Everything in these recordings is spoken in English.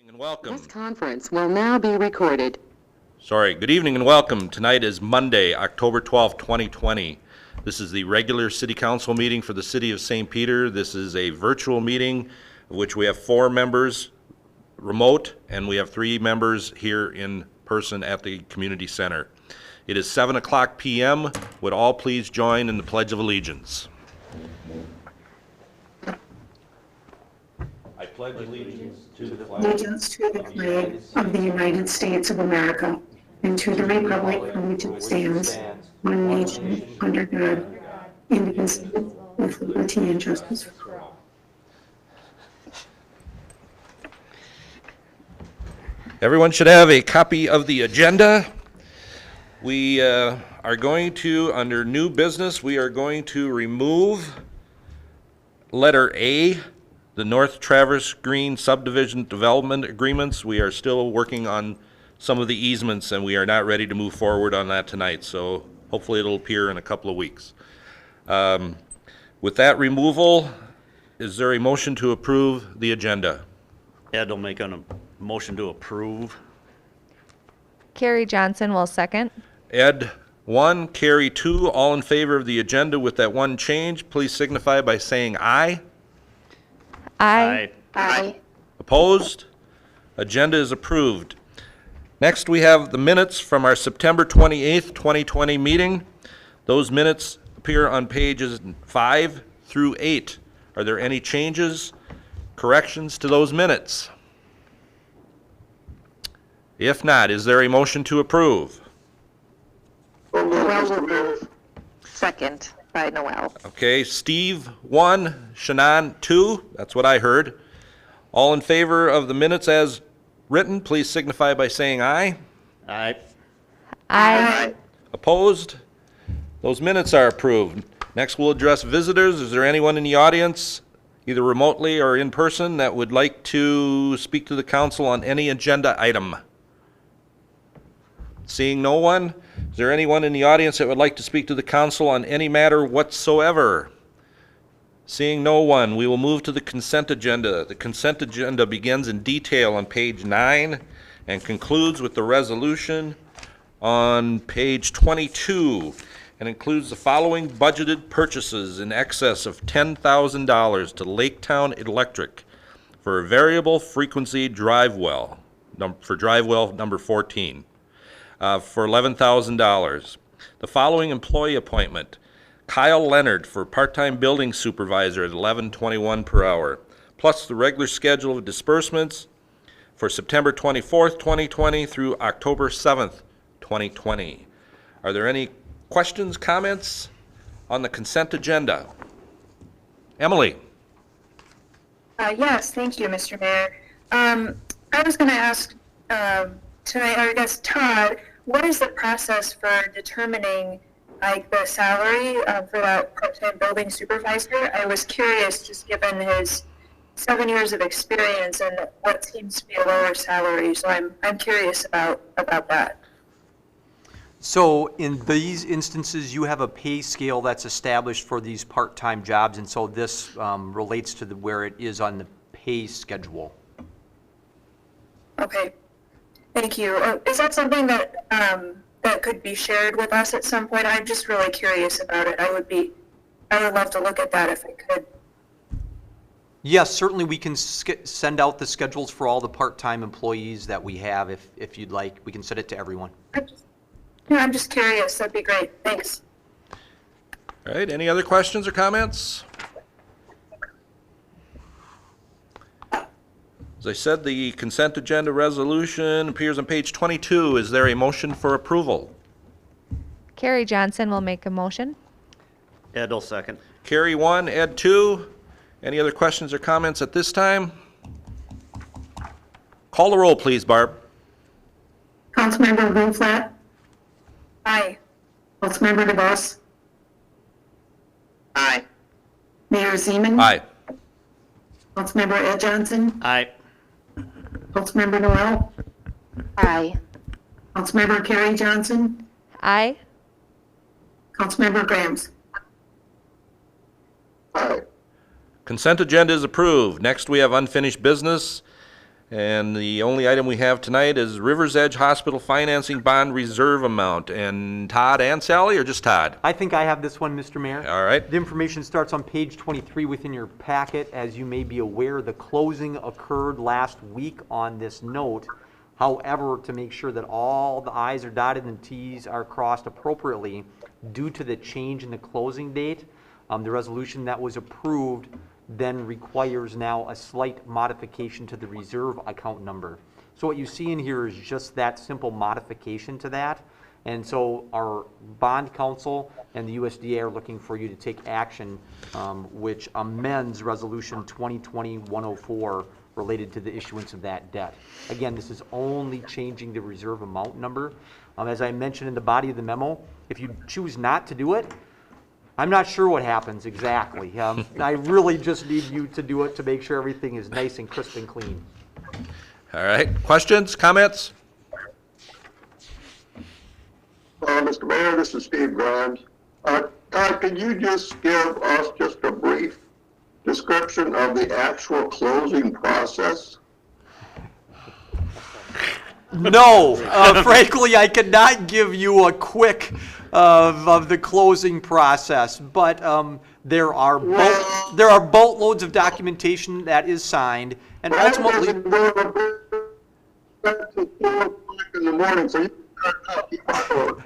And welcome. This conference will now be recorded. Good evening and welcome. Tonight is Monday, October 12th, 2020. This is the regular City Council meeting for the City of St. Peter. This is a virtual meeting of which we have 4 members remote and we have 3 members here in person at the Community Center. It is 7 o'clock p.m. Would all please join in the Pledge of Allegiance? I pledge allegiance to the flag of the United States of America and to the republic for which it stands, one nation, under God, indivisible, with liberty and justice for all. Everyone should have a copy of the agenda. We are going to, under new business, we are going to remove letter A, the North Traverse Green Subdivision Development Agreements. We are still working on some of the easements and we are not ready to move forward on that tonight, so hopefully it'll appear in a couple of weeks. With that removal, is there a motion to approve the agenda? Ed will make a motion to approve. Carrie Johnson will second. Ed 1, Carrie 2, all in favor of the agenda with that one change, please signify by saying aye. Aye. Aye. Opposed? Agenda is approved. Next, we have the minutes from our September 28th, 2020 meeting. Those minutes appear on pages 5 through 8. Are there any changes, corrections to those minutes? If not, is there a motion to approve? Noel will move. Second by Noel. Okay, Steve 1, Shannon 2, that's what I heard. All in favor of the minutes as written, please signify by saying aye. Aye. Aye. Opposed? Those minutes are approved. Next, we'll address visitors. Is there anyone in the audience, either remotely or in person, that would like to speak to the council on any agenda item? Seeing no one, is there anyone in the audience that would like to speak to the council on any matter whatsoever? Seeing no one, we will move to the consent agenda. The consent agenda begins in detail on page 9 and concludes with the resolution on page 22 and includes the following budgeted purchases in excess of $10,000 to Laketown Electric for a variable frequency drive well, for drive well number 14. For $11,000. The following employee appointment: Kyle Leonard for part-time building supervisor at $11.21 per hour, plus the regular schedule of disbursements for September 24th, 2020 through October 7th, 2020. Are there any questions, comments on the consent agenda? Emily. Yes, thank you, Mr. Mayor. I was going to ask tonight, or I guess Todd, what is the process for determining like the salary for that part-time building supervisor? I was curious, just given his 7 years of experience and what seems to be a lower salary. So I'm curious about that. So in these instances, you have a pay scale that's established for these part-time jobs, and so this relates to where it is on the pay schedule. Okay. Thank you. Is that something that that could be shared with us at some point? I'm just really curious about it. I would love to look at that if I could. Yes, certainly we can send out the schedules for all the part-time employees that we have. If you'd like, we can send it to everyone. I'm just curious. That'd be great. Thanks. All right, any other questions or comments? As I said, the consent agenda resolution appears on page 22. Is there a motion for approval? Carrie Johnson will make a motion. Ed will second. Carrie 1, Ed 2. Any other questions or comments at this time? Call the roll, please, Barb. Councilmember Greenflat? Aye. Councilmember DeVos? Aye. Mayor Zeman? Aye. Councilmember Ed Johnson? Aye. Councilmember Noel? Aye. Councilmember Carrie Johnson? Aye. Councilmember Grams? Aye. Consent agenda is approved. Next, we have unfinished business. And the only item we have tonight is River's Edge Hospital Financing Bond Reserve Amount. And Todd and Sally, or just Todd? I think I have this one, Mr. Mayor. All right. The information starts on page 23 within your packet. As you may be aware, the closing occurred last week on this note. However, to make sure that all the i's are dotted and the t's are crossed appropriately, due to the change in the closing date, the resolution that was approved then requires now a slight modification to the reserve account number. So what you see in here is just that simple modification to that. And so our bond counsel and the USDA are looking for you to take action, which amends Resolution 2020-104 related to the issuance of that debt. Again, this is only changing the reserve amount number. As I mentioned in the body of the memo, if you choose not to do it, I'm not sure what happens exactly. I really just need you to do it to make sure everything is nice and crisp and clean. All right. Questions, comments? Mr. Mayor, this is Steve Grimes. Todd, can you just give us just a brief description of the actual closing process? No, frankly, I cannot give you a quick of the closing process, but there are boatloads of documentation that is signed, and ultimately, in the morning, so you can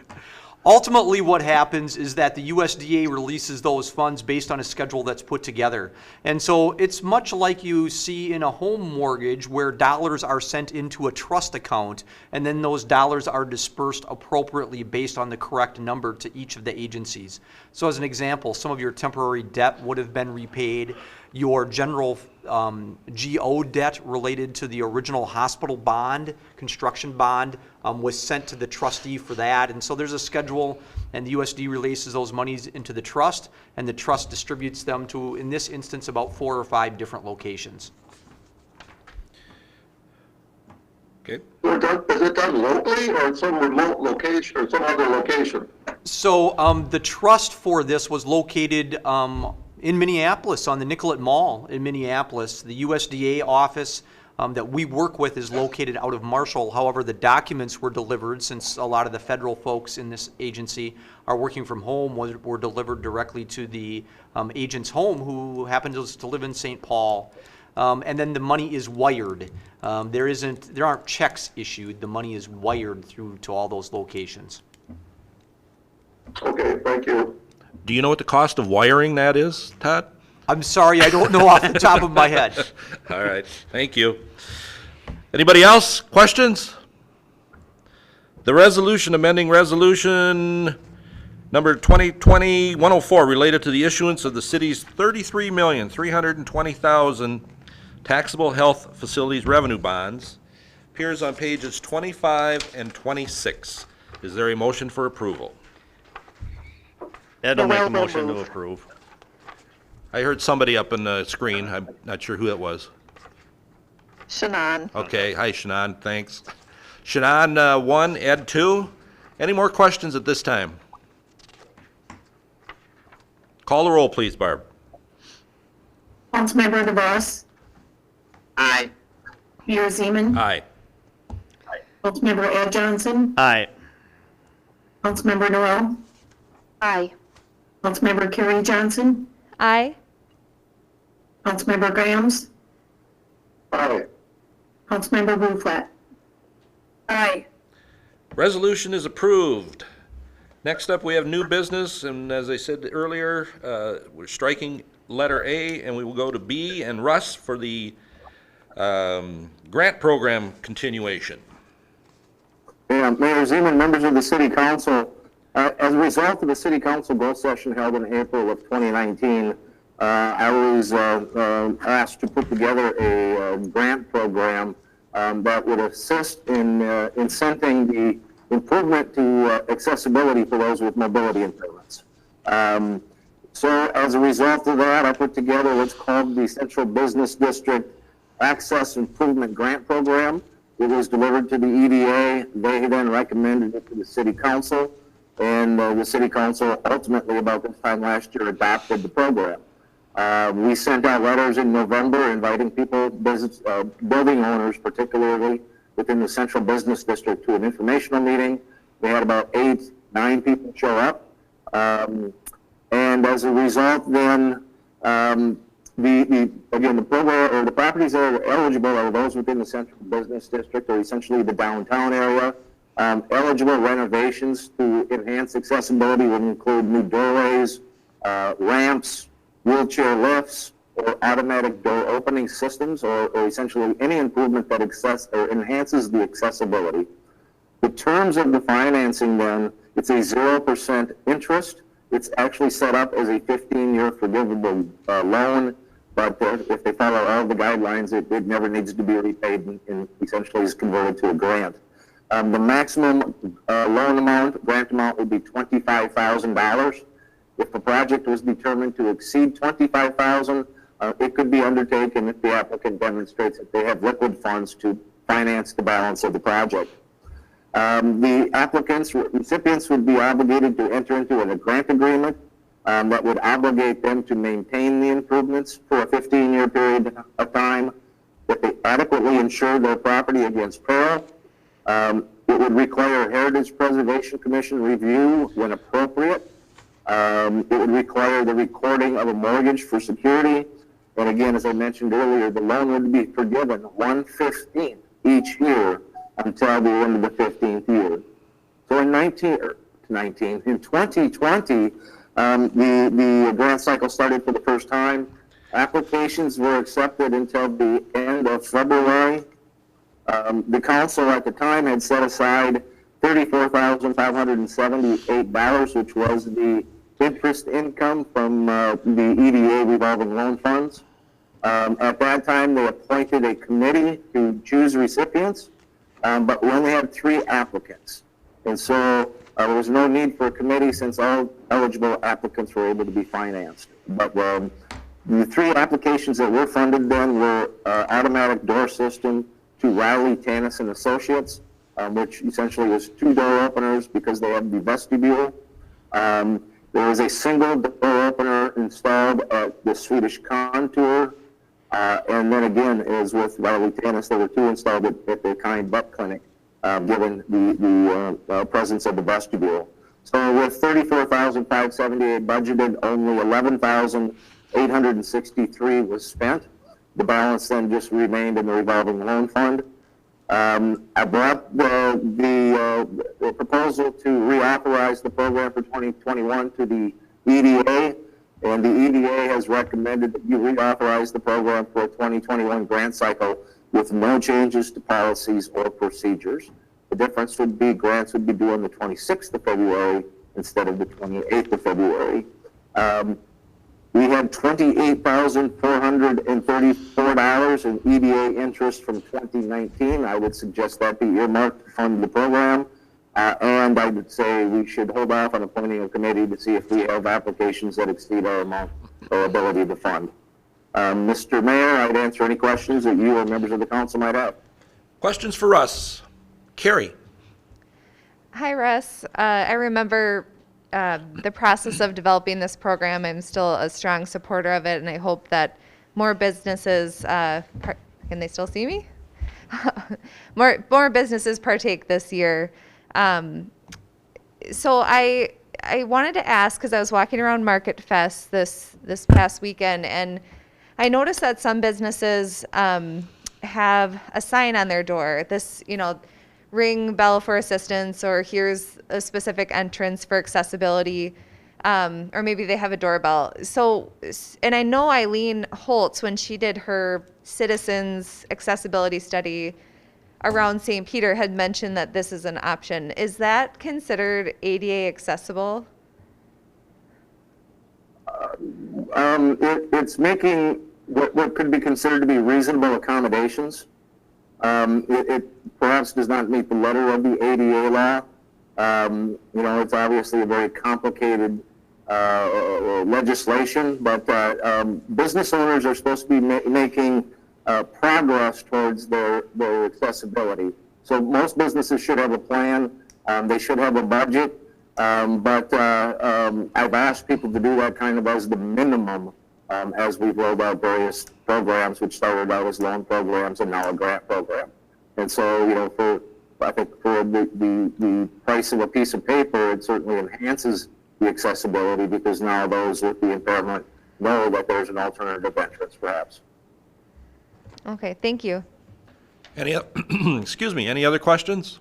ultimately what happens is that the USDA releases those funds based on a schedule that's put together. And so it's much like you see in a home mortgage where dollars are sent into a trust account and then those dollars are dispersed appropriately based on the correct number to each of the agencies. So as an example, some of your temporary debt would have been repaid. Your general GO debt related to the original hospital bond, construction bond, was sent to the trustee for that. And so there's a schedule, and the USD releases those monies into the trust, and the trust distributes them to, in this instance, about 4 or 5 different locations. Okay. Is it done locally or some remote location or some other location? So the trust for this was located in Minneapolis, on the Nicollet Mall in Minneapolis. The USDA office that we work with is located out of Marshall. However, the documents were delivered, since a lot of the federal folks in this agency are working from home, were delivered directly to the agent's home, who happens to live in St. Paul. And then the money is wired. There aren't checks issued. The money is wired through to all those locations. Okay, thank you. Do you know what the cost of wiring that is, Todd? I'm sorry, I don't know off the top of my head. All right, thank you. Anybody else? Questions? The resolution amending resolution number 2020-104 related to the issuance of the city's $33,320,000 taxable health facilities revenue bonds appears on pages 25 and 26. Is there a motion for approval? Ed will make a Noel will motion to move. approve. I heard somebody up on the screen. I'm not sure who that was. Shannon. Okay, hi Shannon, thanks. Shannon, 1, Ed 2. Any more questions at this time? Call the roll, please, Barb. Councilmember DeVos, Aye. Mayor Zeman, Aye. Councilmember Ed Johnson, Aye. Councilmember Noel, Aye. Councilmember Carrie Johnson, Aye. Councilmember Grams, Aye. Councilmember Buflat. Aye. Resolution is approved. Next up, we have new business, and as I said earlier, we're striking letter A, and we will go to B and Russ for the grant program continuation. Yeah, Mayor Zeman, members of the City Council, as a result of the City Council growth session held in April of 2019, I was asked to put together a grant program that would assist in incenting the improvement to accessibility for those with mobility impairments. So as a result of that, I put together what's called the Central Business District Access Improvement Grant Program. It was delivered to the EDA. They then recommended it to the City Council, and the City Council ultimately, about this time last year, adopted the program. We sent out letters in November inviting people, building owners particularly within the central business district, to an informational meeting. We had about 8, 9 people show up. And as a result, then, the program, or the properties that are eligible are those within the central business district, or essentially the downtown area. Eligible renovations to enhance accessibility would include new doorways, ramps, wheelchair lifts, or automatic door opening systems, or essentially any improvement that enhances the accessibility. The terms of the financing then, it's a 0% interest. It's actually set up as a 15-year forgivable loan, but if they follow all the guidelines, it never needs to be repaid and essentially is converted to a grant. The maximum loan amount, grant amount, would be $25,000. If the project was determined to exceed $25,000, it could be undertaken if the applicant demonstrates that they have liquid funds to finance the balance of the project. The recipients would be obligated to enter into a grant agreement that would obligate them to maintain the improvements for a 15-year period of time, that they adequately insure their property against peril. It would require a Heritage Preservation Commission review when appropriate. It would require the recording of a mortgage for security. And again, as I mentioned earlier, the loan would be forgiven 1/15 each year until the end of the 15th year. So in 2020, the grant cycle started for the first time. Applications were accepted until the end of February. The council at the time had set aside $34,578, which was the interest income from the EDA revolving loan funds. At that time, they appointed a committee to choose recipients, but we only had 3 applicants. And so there was no need for a committee since all eligible applicants were able to be financed. But the 3 applications that were funded then were automatic door system to Riley, Tannis and Associates, which essentially is 2 door openers because they have the vestibule. There was a single door opener installed at the Swedish Contour. And then again, as with Riley Tannis, there were 2 installed at the Kind Butt Clinic, given the presence of the vestibule. So with $34,578 budgeted, only $11,863 was spent. The balance then just remained in the revolving loan fund. I brought the proposal to reauthorize the program for 2021 to the EDA, and the EDA has recommended that you reauthorize the program for a 2021 grant cycle with no changes to policies or procedures. The difference would be grants would be due on the 26th of February instead of the 28th of February. We had $28,434 in EDA interest from 2019. I would suggest that be earmarked to fund the program. And I would say we should hold off on appointing a committee to see if we have applications that exceed our amount or ability to fund. Mr. Mayor, I'd answer any questions that you or members of the council might have. Questions for Russ? Carrie? Hi, Russ. I remember the process of developing this program. I'm still a strong supporter of it, and I hope that more businesses, can they still see me? more businesses partake this year. So I wanted to ask, because I was walking around Market Fest this past weekend, and I noticed that some businesses have a sign on their door. This, ring bell for assistance, or here's a specific entrance for accessibility, or maybe they have a doorbell. So, and I know Eileen Holtz, when she did her citizens accessibility study around St. Peter, had mentioned that this is an option. Is that considered ADA accessible? It's making what could be considered to be reasonable accommodations. It perhaps does not meet the letter of the ADA law. It's obviously a very complicated legislation, but business owners are supposed to be making progress towards their accessibility. So most businesses should have a plan. They should have a budget. But I've asked people to do that kind of as the minimum as we've rolled out various programs, which started out as loan programs and now a grant program. And so, I think for the price of a piece of paper, it certainly enhances the accessibility because now those with the impairment know that there's an alternative entrance perhaps. Okay, thank you. Any, excuse me, any other questions?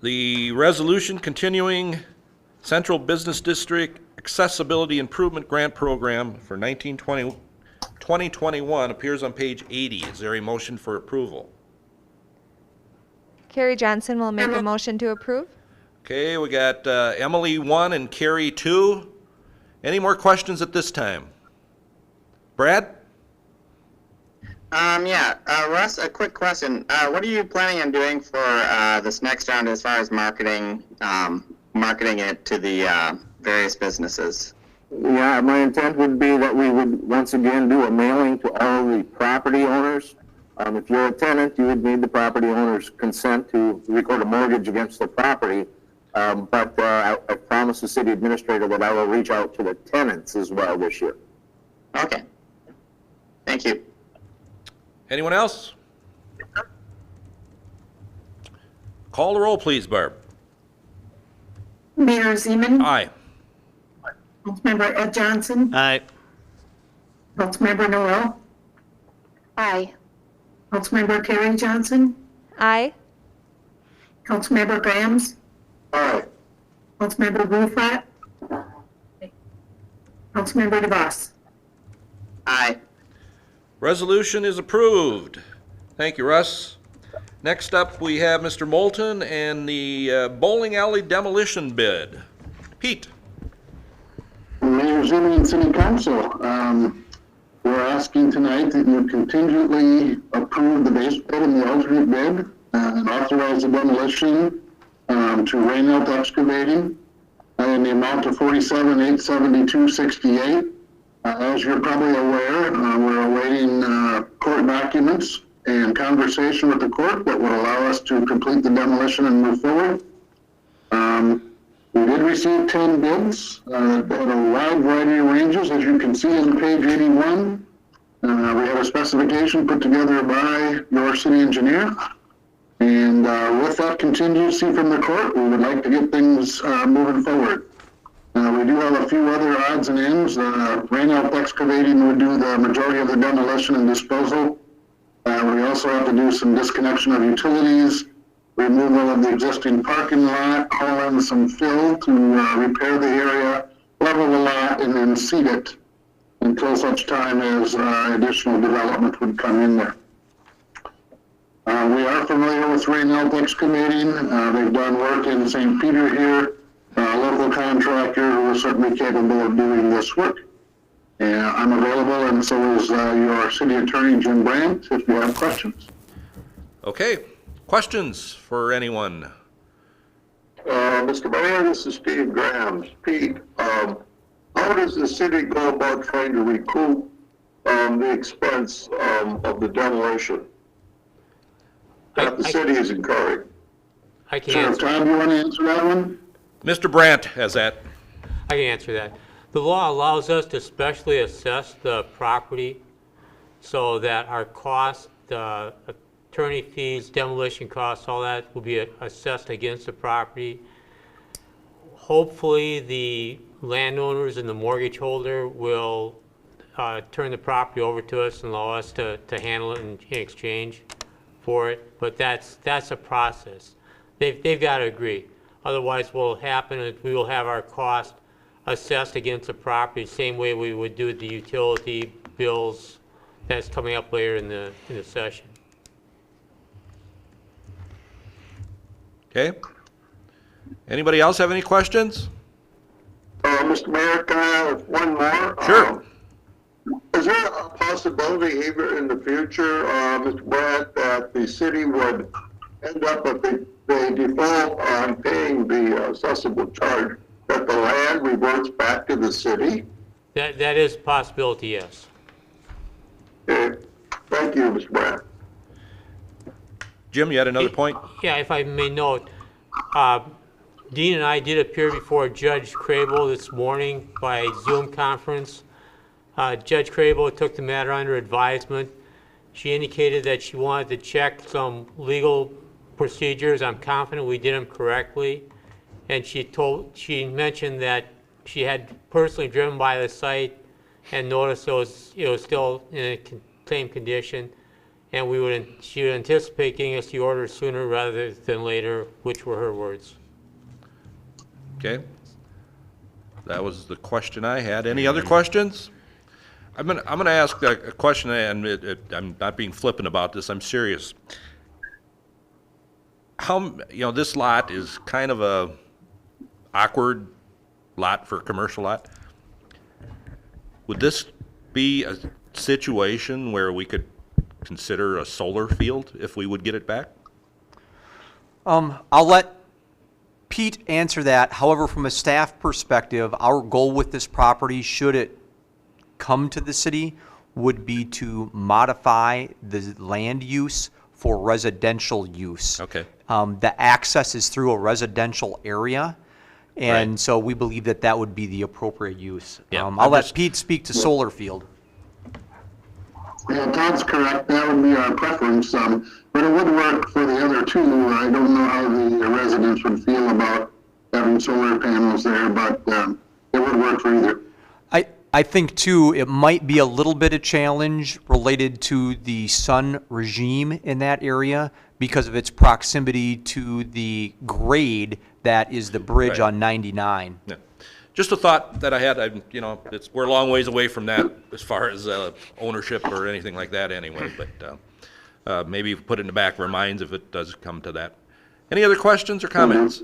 The resolution continuing Central Business District Accessibility Improvement Grant Program for 2021 appears on page 80. Is there a motion for approval? Carrie Johnson will make a motion to approve. Okay, we got Emily 1 and Carrie 2. Any more questions at this time? Brad? Russ, a quick question. What are you planning on doing for this next round as far as marketing it to the various businesses? Yeah, my intent would be that we would once again do a mailing to all the property owners. If you're a tenant, you would need the property owner's consent to record a mortgage against the property. But I promised the city administrator that I will reach out to the tenants as well this year. Okay. Thank you. Anyone else? Call the roll, please, Barb. Mayor Zeman. Aye. Councilmember Ed Johnson. Aye. Councilmember Noel. Aye. Councilmember Carrie Johnson. Aye. Councilmember Grams. Aye. Councilmember Rufrat. Councilmember DeVos. Aye. Resolution is approved. Thank you, Russ. Next up, we have Mr. Moulton and the bowling alley demolition bid. Pete? Mayor Zimmerman and City Council, we're asking tonight that you contingently approve the base bid and the alternate bid and authorize the demolition to Rainelt Excavating in the amount of $47,872.68. As you're probably aware, we're awaiting court documents and conversation with the court that would allow us to complete the demolition and move forward. We did receive 10 bids at a wide variety of ranges, as you can see on page 81. We have a specification put together by your city engineer. And with that contingency from the court, we would like to get things moving forward. We do have a few other odds and ends. Rainelt Excavating would do the majority of the demolition and disposal. We also have to do some disconnection of utilities, removal of the existing parking lot, haul in some fill to repair the area, level the lot, and then seed it until such time as additional development would come in there. We are familiar with Rainelt Excavating. They've done work in St. Peter here, a local contractor who is certainly capable of doing this work. And I'm available, and so is your city attorney, Jim Brandt, if you have questions. Okay. Questions for anyone? Mr. Mayor, this is Steve Grams. Pete, how does the city go about trying to recoup the expense of the demolition that the city is incurring? I can Sure, answer. Tom, you want to answer that one? Mr. Brandt has that. I can answer that. The law allows us to specially assess the property so that our costs, attorney fees, demolition costs, all that will be assessed against the property. Hopefully, the landowners and the mortgage holder will turn the property over to us and allow us to handle it in exchange for it. But that's a process. They've got to agree. Otherwise, what will happen is we will have our cost assessed against the property, same way we would do the utility bills that's coming up later in the session. Okay. Anybody else have any questions? Mr. Mayor, can I have one more? Sure. Is there a possibility either in the future, Mr. Brandt, that the city would end up if they default on paying the assessable charge, that the land reverts back to the city? That is a possibility, yes. Okay. Thank you, Mr. Brandt. Jim, you had another point? Yeah, if I may note, Dean and I did appear before Judge Crable this morning by Zoom conference. Judge Crable took the matter under advisement. She indicated that she wanted to check some legal procedures. I'm confident we did them correctly. And she mentioned that she had personally driven by the site and noticed it was still in the same condition. And she would anticipate getting us the order sooner rather than later, which were her words. Okay. That was the question I had. Any other questions? I'm gonna ask a question, and I'm not being flippant about this. I'm serious. This lot is kind of a awkward lot for a commercial lot. Would this be a situation where we could consider a solar field if we would get it back? I'll let Pete answer that. However, from a staff perspective, our goal with this property, should it come to the city, would be to modify the land use for residential use. Okay. The access is through a residential area, and Right. so we believe that that would be the appropriate use. Yeah, I'll let Pete speak to solar field. Yeah, Todd's correct. That would be our preference, but it would work for the other two. I don't know how the residents would feel about having solar panels there, but it would work for either. I think too, it might be a little bit of challenge related to the sun regime in that area because of its proximity to the grade that is the bridge Right. on 99. Yeah. Just a thought that I had. We're a long ways away from that as far as ownership or anything like that anyway, but maybe put it in the back of our minds if it does come to that. Any other questions or comments?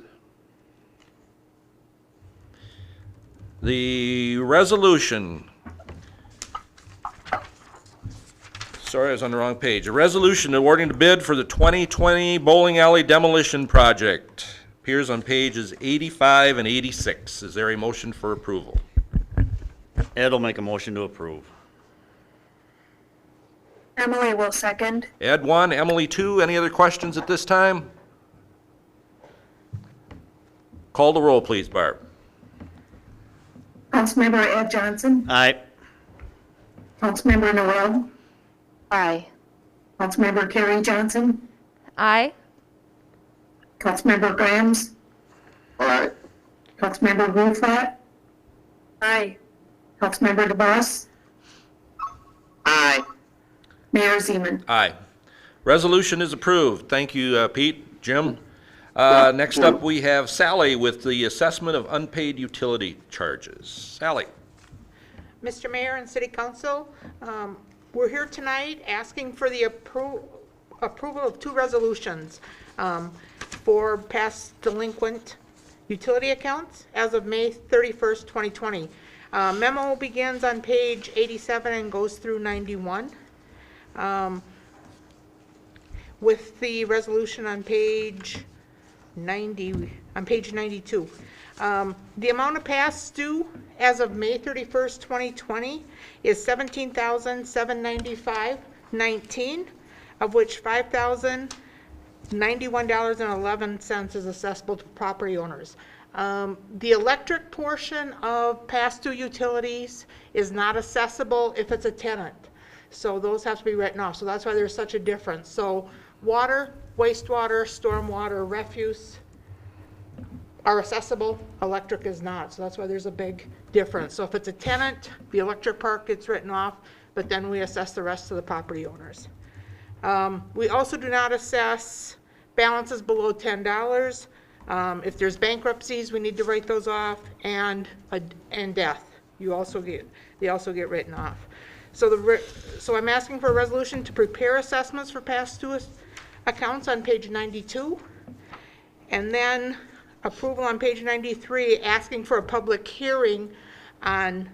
The resolution. Sorry, I was on the wrong page. A resolution awarding the bid for the 2020 bowling alley demolition project appears on pages 85 and 86. Is there a motion for approval? Ed will make a motion to approve. Emily will second. Ed 1, Emily 2. Any other questions at this time? Call the roll, please, Barb. Councilmember Ed Johnson, Aye. Councilmember Noel, Aye. Councilmember Carrie Johnson, Aye. Councilmember Grams, All right. Councilmember Rufat, Aye. Councilmember DeBoss, Aye. Mayor Zeman. Aye. Resolution is approved. Thank you, Pete. Jim? Next up, we have Sally with the assessment of unpaid utility charges. Sally? Mr. Mayor and City Council, we're here tonight asking for the approval of two resolutions for past delinquent utility accounts as of May 31st, 2020. Memo begins on page 87 and goes through 91. With the resolution on page 92. The amount of past due as of May 31st, 2020 is $17,795.19, of which $5,091.11 is accessible to property owners. The electric portion of past due utilities is not accessible if it's a tenant. So those have to be written off. So that's why there's such a difference. So water, wastewater, stormwater, refuse are accessible, electric is not. So that's why there's a big difference. So if it's a tenant, the electric part gets written off, but then we assess the rest of the property owners. We also do not assess balances below $10. If there's bankruptcies, we need to write those off, and death. They also get written off. So I'm asking for a resolution to prepare assessments for past due accounts on page 92, and then approval on page 93, asking for a public hearing on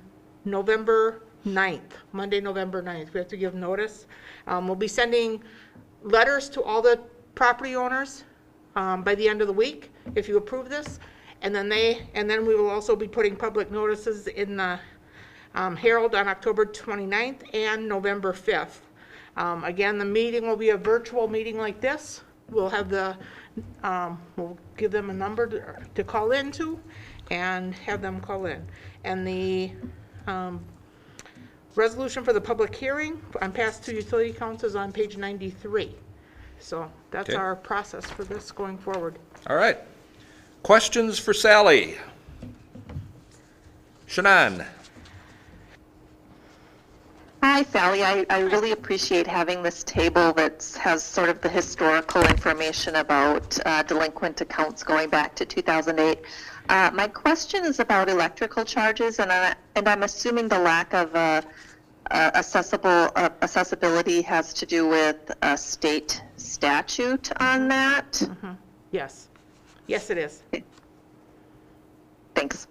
November 9th, Monday, November 9th. We have to give notice. We'll be sending letters to all the property owners by the end of the week if you approve this, and then we will also be putting public notices in the Herald on October 29th and November 5th. Again, the meeting will be a virtual meeting like this, we'll have we'll give them a number to call into and have them call in. And the resolution for the public hearing on past due utility accounts is on page 93. So that's Okay. our process for this going forward. All right. Questions for Sally? Shannon? Hi, Sally. I really appreciate having this table that has sort of the historical information about delinquent accounts going back to 2008. My question is about electrical charges, and I'm assuming the lack of accessibility has to do with a state statute on that. Yes. Yes, it is. Thanks.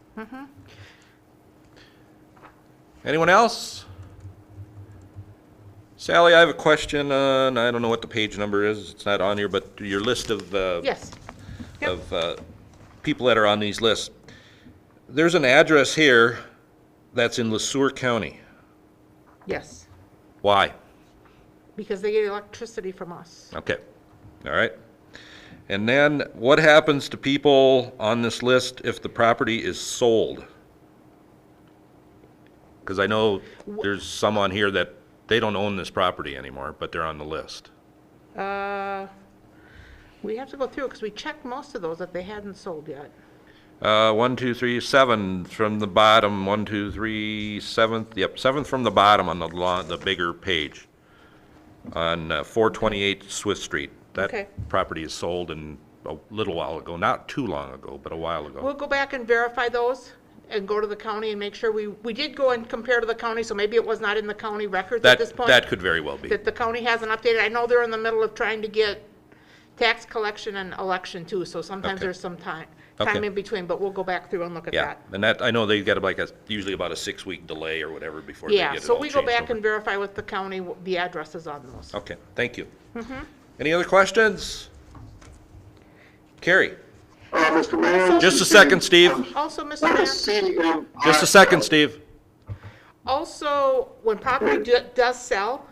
Anyone else? Sally, I have a question on, I don't know what the page number is, it's not on here, but your list of, Yes. of people that are on these lists. There's an address here that's in LeSueur County. Yes. Why? Because they get electricity from us. Okay, all right. And then what happens to people on this list if the property is sold? Because I know there's some on here that they don't own this property anymore, but they're on the list. We have to go through it because we checked most of those that they hadn't sold yet. 1, 2, 3, 7 from the bottom, 1, 2, 3, 7th, yep, 7th from the bottom on the bigger page on 428 Swiss Street. Okay. That property is sold in a little while ago, not too long ago, but a while ago. We'll go back and verify those and go to the county and make sure we did go and compare to the county, so maybe it was not in the county records at this point. That could very well be. That the county hasn't updated. I know they're in the middle of trying to get tax collection and election too, so sometimes Okay. there's some time Okay. in between, but we'll go back through and look at Yeah, that. and that, I know they get usually about a 6-week delay or whatever before they get it all Yeah, changed so we go back over. and verify with the county the addresses on those. Okay, thank you. Any other questions? Carrie? Mr. Mayor? Just a second, Steve. Also, Mr. What Mayor, is CMI? Just a second, Steve. also, when property does sell,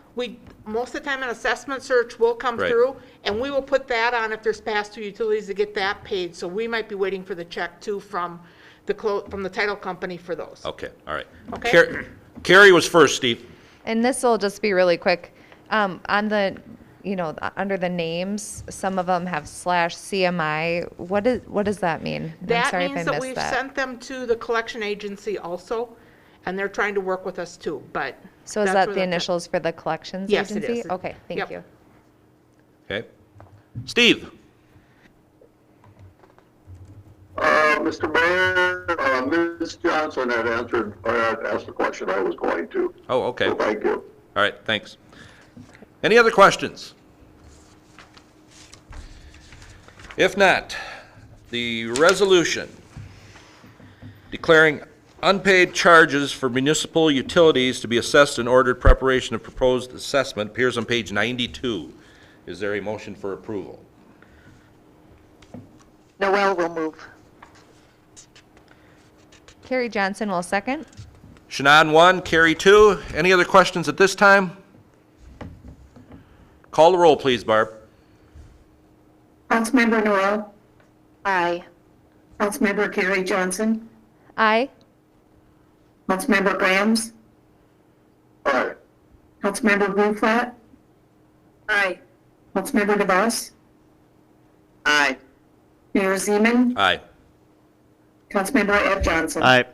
most of the time an assessment search will come Right. through, and we will put that on if there's past due utilities to get that paid. So we might be waiting for the check too from the title company for those. Okay, all right. Okay. Carrie was first, Steve. And this will just be really quick. On the, under the names, some of them have /CMI. What does that mean? I'm That sorry if means I that missed we've that. sent them to the collection agency also, and they're trying to work with us too, but. So is that's that where the that's at. initials for the collections Yes, it agency? is. Okay, thank Yep. you. Okay. Steve? Mr. Mayor, Ms. Johnson had answered, or had asked the question I was going to. Oh, okay. So All thank you. right, thanks. Any other questions? If not, the resolution declaring unpaid charges for municipal utilities to be assessed and ordered preparation of proposed assessment appears on page 92. Is there a motion for approval? Noel will move. Carrie Johnson will second. Shannon 1, Carrie 2. Any other questions at this time? Call the roll, please, Barb. Councilmember Noel, Aye. Councilmember Carrie Johnson, Aye. Councilmember Grams, Aye. Councilmember Bruflat, Aye. Councilmember DeVos, Aye. Mayor Zeman, Aye. Councilmember Ed Johnson. Aye.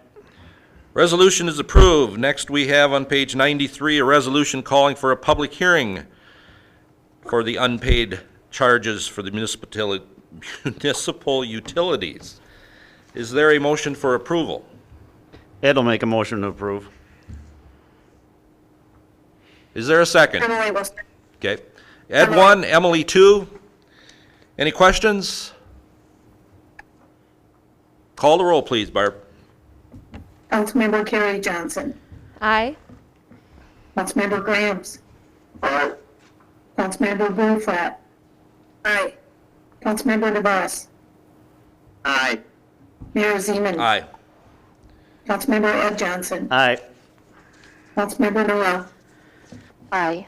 Resolution is approved. Next, we have on page 93, a resolution calling for a public hearing for the unpaid charges for the municipal utilities. Is there a motion for approval? Ed will make a motion to approve. Is there a second? Emily will. Okay. Ed 1, Emily 2. Any questions? Call the roll, please, Barb. Councilmember Carrie Johnson, Aye. Councilmember Grams, Aye. Councilmember Bruflat, Aye. Councilmember DeVos, Aye. Mayor Zeman. Aye. Councilmember Ed Johnson, Aye. Councilmember Noel. Aye.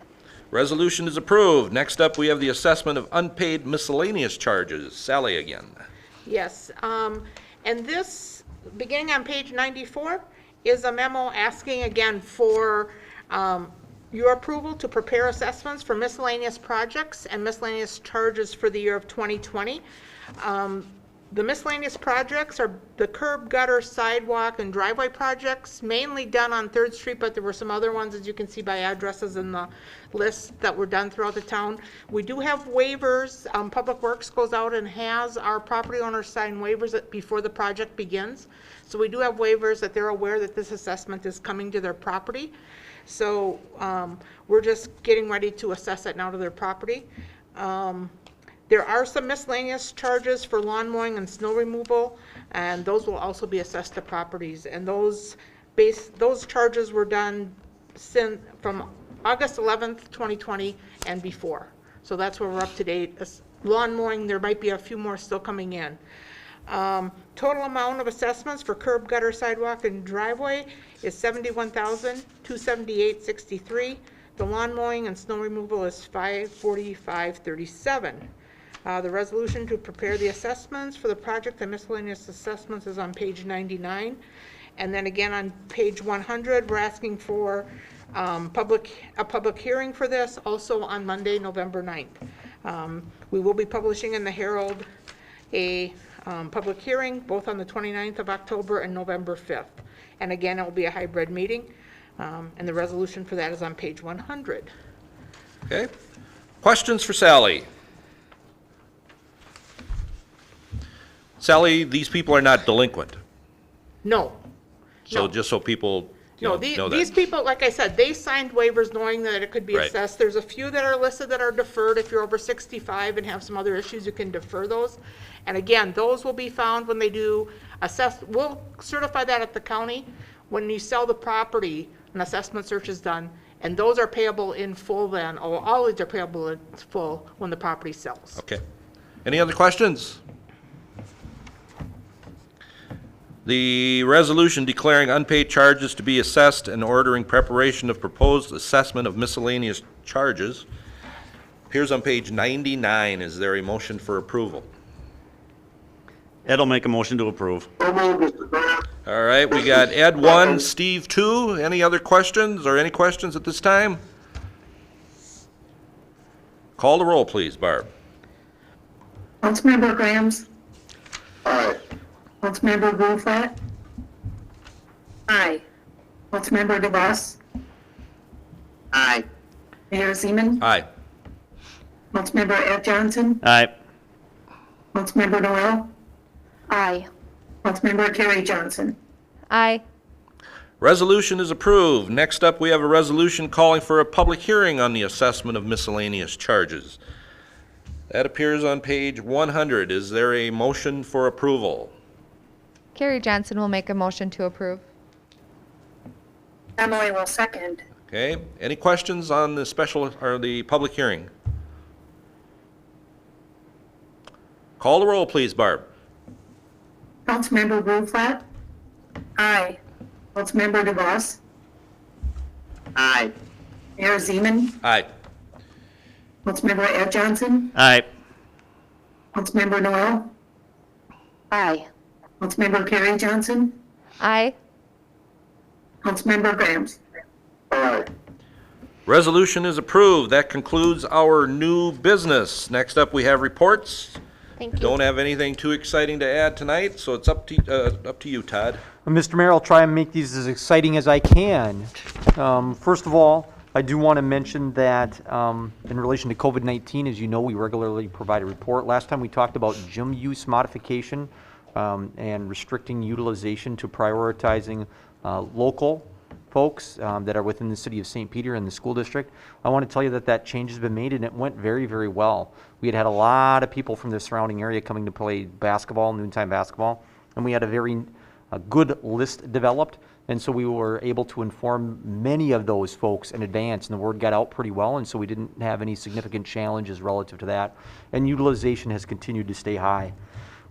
Resolution is approved. Next up, we have the assessment of unpaid miscellaneous charges. Sally again. Yes, and this, beginning on page 94, is a memo asking again for your approval to prepare assessments for miscellaneous projects and miscellaneous charges for the year of 2020. The miscellaneous projects are the curb, gutter, sidewalk, and driveway projects, mainly done on 3rd Street, but there were some other ones, as you can see by addresses in the list, that were done throughout the town. We do have waivers. Public Works goes out and has our property owners sign waivers before the project begins. So we do have waivers that they're aware that this assessment is coming to their property. So we're just getting ready to assess it now to their property. There are some miscellaneous charges for lawn mowing and snow removal, and those will also be assessed to properties. And those charges were done from August 11th, 2020 and before. So that's where we're up to date. Lawn mowing, there might be a few more still coming in. Total amount of assessments for curb, gutter, sidewalk, and driveway is $71,278.63. The lawn mowing and snow removal is $545.37. The resolution to prepare the assessments for the project and miscellaneous assessments is on page 99. And then again on page 100, we're asking for a public hearing for this, also on Monday, November 9th. We will be publishing in the Herald a public hearing, both on the 29th of October and November 5th. And again, it will be a hybrid meeting, and the resolution for that is on page 100. Okay. Questions for Sally? Sally, these people are not delinquent. No. So No. just so people No, know these that. people, like I said, they signed waivers knowing that it could be Right. assessed. There's a few that are listed that are deferred. If you're over 65 and have some other issues, you can defer those. And again, those will be found when they do assess. We'll certify that at the county. When you sell the property, an assessment search is done, and those are payable in full then, or all these are payable in full when the property sells. Okay. Any other questions? The resolution declaring unpaid charges to be assessed and ordering preparation of proposed assessment of miscellaneous charges appears on page 99. Is there a motion for approval? Ed will make a motion to approve. So moved, Mr. Graham. All right, we got Ed 1, Steve 2. Any other questions or any questions at this time? Call the roll, please, Barb. Councilmember Grams, Aye. Councilmember Bruflat, Aye. Councilmember DeVos, Aye. Mayor Zeman, Aye. Councilmember Ed Johnson, Aye. Councilmember Noel, Aye. Councilmember Carrie Johnson. Aye. Resolution is approved. Next up, we have a resolution calling for a public hearing on the assessment of miscellaneous charges. That appears on page 100. Is there a motion for approval? Carrie Johnson will make a motion to approve. Emily will second. Okay, any questions on the special, or the public hearing? Call the roll, please, Barb. Councilmember Bruflat, Aye. Councilmember DeVos, Aye. Mayor Zeman, Aye. Councilmember Ed Johnson, Aye. Councilmember Noel, Aye. Councilmember Carrie Johnson, Aye. Councilmember Grams. Aye. Resolution is approved. That concludes our new business. Next up, we have reports. Thank you. Don't have anything too exciting to add tonight, so it's up to you, Todd. Mr. Mayor, I'll try and make these as exciting as I can. First of all, I do want to mention that in relation to COVID-19, as you know, we regularly provide a report. Last time we talked about gym use modification and restricting utilization to prioritizing local folks that are within the city of St. Peter and the school district. I want to tell you that that change has been made and it went very, very well. We had a lot of people from the surrounding area coming to play basketball, noontime basketball, and we had a good list developed. And so we were able to inform many of those folks in advance, and the word got out pretty well, and so we didn't have any significant challenges relative to that. And utilization has continued to stay high.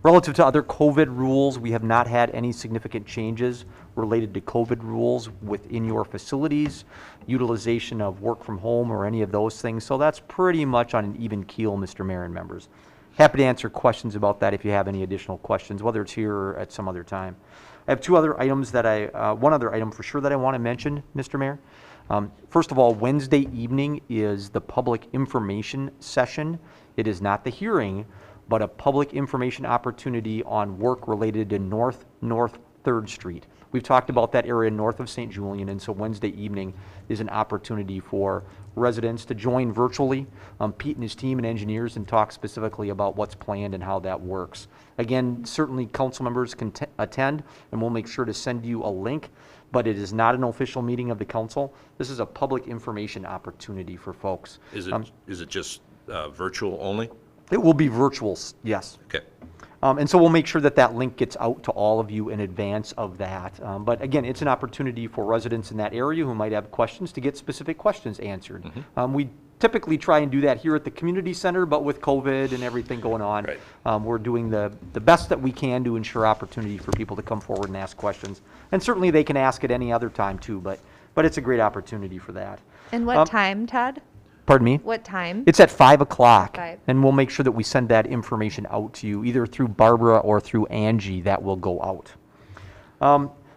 Relative to other COVID rules, we have not had any significant changes related to COVID rules within your facilities, utilization of work from home or any of those things. So that's pretty much on an even keel, Mr. Mayor and members. Happy to answer questions about that if you have any additional questions, whether it's here or at some other time. I have one other item for sure that I want to mention, Mr. Mayor. First of all, Wednesday evening is the public information session. It is not the hearing, but a public information opportunity on work related to North 3rd Street. We've talked about that area north of St. Julian, and so Wednesday evening is an opportunity for residents to join virtually, Pete and his team and engineers, and talk specifically about what's planned and how that works. Again, certainly council members can attend, and we'll make sure to send you a link, but it is not an official meeting of the council. This is a public information opportunity for folks. Is it just virtual only? It will be virtual, yes. Okay. And so we'll make sure that that link gets out to all of you in advance of that. But again, it's an opportunity for residents in that area who might have questions to get specific questions answered. We typically try and do that here at the community center, but with COVID and everything going on, we're doing the best that we can to ensure opportunity for people to come forward and ask questions. And certainly they can ask at any other time too, but it's a great opportunity for that. And what time, Todd? Pardon me? What time? It's at 5 o'clock. 5. And we'll make sure that we send that information out to you, either through Barbara or through Angie. That will go out.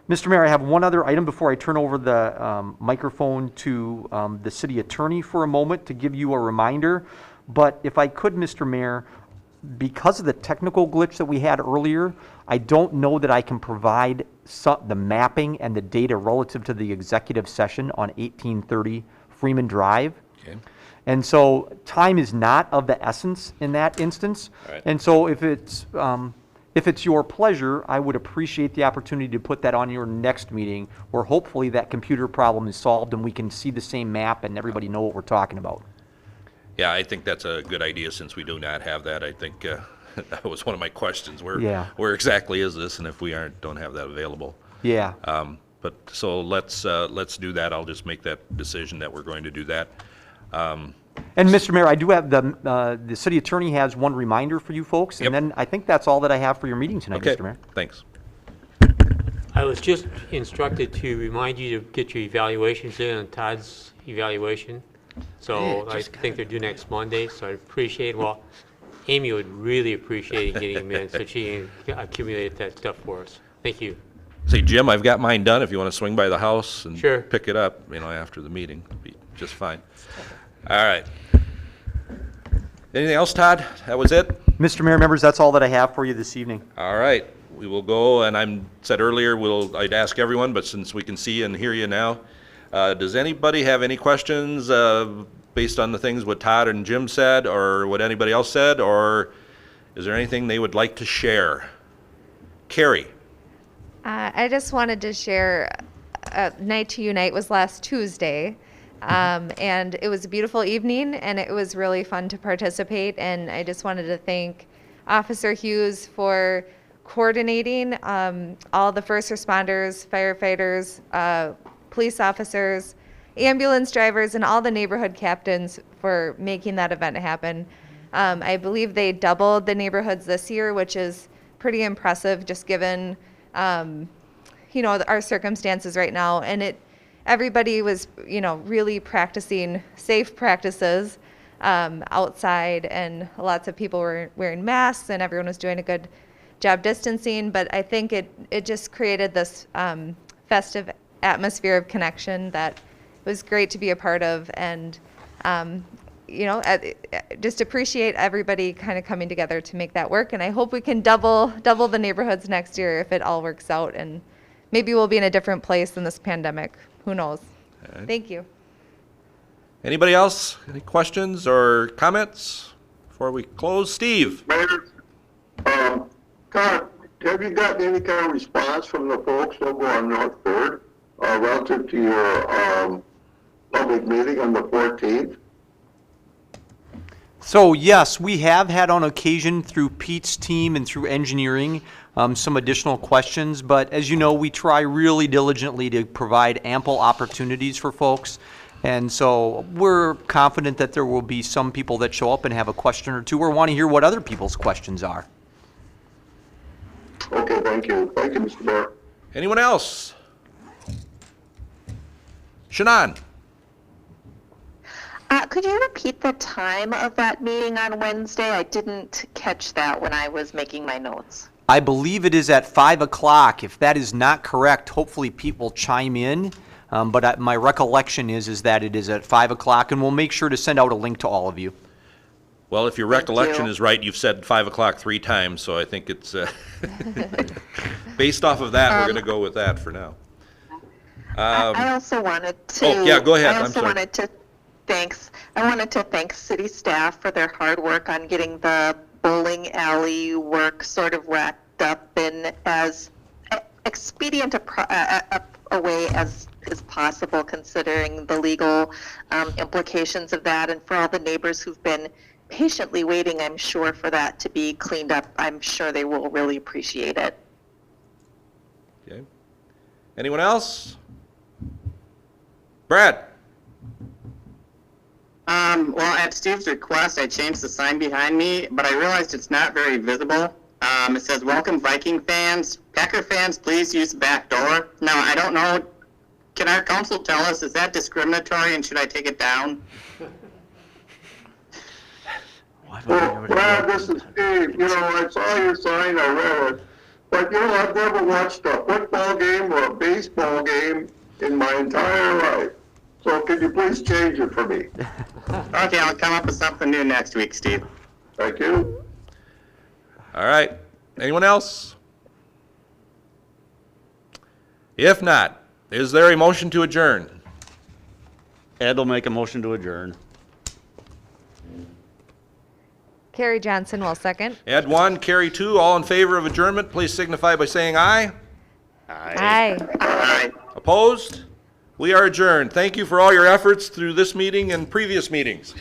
Mr. Mayor, I have one other item before I turn over the microphone to the city attorney for a moment to give you a reminder. But if I could, Mr. Mayor, because of the technical glitch that we had earlier, I don't know that I can provide the mapping and the data relative to the executive session on 1830 Freeman Drive. Okay. And so time is not of the essence in that instance. Right. And so if it's your pleasure, I would appreciate the opportunity to put that on your next meeting, where hopefully that computer problem is solved and we can see the same map and everybody know what we're talking about. Yeah, I think that's a good idea since we do not have that. I think that was one of my questions. Where exactly is this, and if we don't have that available? Yeah. But so let's do that. I'll just make that decision that we're going to do that. And Mr. Mayor, I do have the city attorney has one reminder for you folks, and then I think that's all that I have for your meeting tonight, Okay. Mr. Mayor. Thanks. I was just instructed to remind you to get your evaluations in on Todd's evaluation. So I think they're due next Monday, so I appreciate, well, Amy would really appreciate getting them in so she can accumulate that stuff for us. Thank you. Say, Jim, I've got mine done. If you want to swing by the house and Sure. pick it up, after the meeting, it'd be just fine. All right. Anything else, Todd? That was it? Mr. Mayor, members, that's all that I have for you this evening. All right. We will go, and I said earlier, I'd ask everyone, but since we can see and hear you now, does anybody have any questions based on the things what Todd and Jim said or what anybody else said, or is there anything they would like to share? Carrie. I just wanted to share, Night to Unite was last Tuesday, and it was a beautiful evening, and it was really fun to participate, and I just wanted to thank Officer Hughes for coordinating all the first responders, firefighters, police officers, ambulance drivers, and all the neighborhood captains for making that event happen. I believe they doubled the neighborhoods this year, which is pretty impressive just given our circumstances right now. And everybody was, really practicing safe practices outside, and lots of people were wearing masks, and everyone was doing a good job distancing. But I think it just created this festive atmosphere of connection that was great to be a part of, and just appreciate everybody kind of coming together to make that work. And I hope we can double the neighborhoods next year if it all works out, and maybe we'll be in a different place in this pandemic. Who knows? Right. Thank you. Anybody else? Any questions or comments before we close? Steve? Mayor, Todd, have you gotten any kind of response from the folks over on North 3rd relative to your public meeting on the 14th? So yes, we have had on occasion through Pete's team and through engineering some additional questions, but as you know, we try really diligently to provide ample opportunities for folks. And so we're confident that there will be some people that show up and have a question or two or want to hear what other people's questions are. Okay, thank you. Thank you, Mr. Mayor. Anyone else? Shannon? Could you repeat the time of that meeting on Wednesday? I didn't catch that when I was making my notes. I believe it is at 5 o'clock. If that is not correct, hopefully people chime in. But my recollection is that it is at 5 o'clock, and we'll make sure to send out a link to all of you. Well, if your recollection is right, you've said 5 o'clock 3 times, so I think it's, based off of that, we're going to go with that for now. I also wanted to. Oh, yeah, go ahead. I I'm also sorry. wanted to I wanted to thank city staff for their hard work on getting the bowling alley work sort of wrapped up in as expedient a way as is possible, considering the legal implications of that, and for all the neighbors who've been patiently waiting, I'm sure, for that to be cleaned up. I'm sure they will really appreciate it. Okay. Anyone else? Brad? Well, at Steve's request, I changed the sign behind me, but I realized it's not very visible. It says, "Welcome Viking fans. Packer fans, please use the back door." Now, I don't know, can our council tell us, is that discriminatory and should I take it down? Well, Brad, this is Steve. You know, I saw your sign, I read it. But, you know, I've never watched a football game or a baseball game in my entire life. So could you please change it for me? Okay, I'll come up with something new next week, Steve. Thank you. All right. Anyone else? If not, is there a motion to adjourn? Ed will make a motion to adjourn. Carrie Johnson will second. Ed 1, Carrie 2, all in favor of adjournment, please signify by saying aye. Aye. All right. Opposed? We are adjourned. Thank you for all your efforts through this meeting and previous meetings.